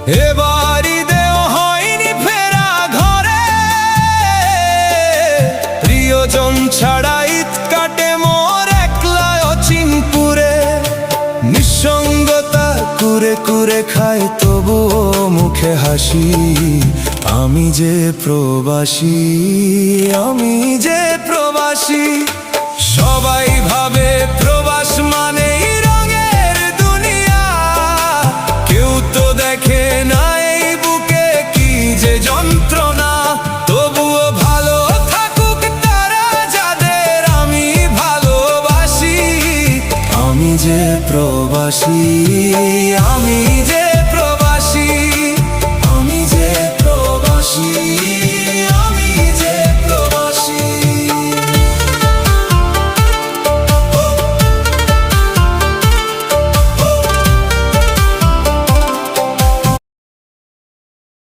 এবার ঈদেও হয়নি ফেরা ঘরে, প্রিয়জন ছাড়া ঈদ কাটে মোর একলা অচিনপুরে। নিঃসঙ্গতা কুরে কুরে খায় তবুও মুখে হাসি, আমি যে প্রবাসী, আমি যে প্রবাসী। সবাই ভাবে প্রবাস মানেই রঙের দুনিয়া, কেউ তো দেখে না এই বুকে কি যে যন্ত্রণা। তবুও ভালো থাকুক তারা যাদের আমি ভালোবাসি, আমি যে প্রবাসী।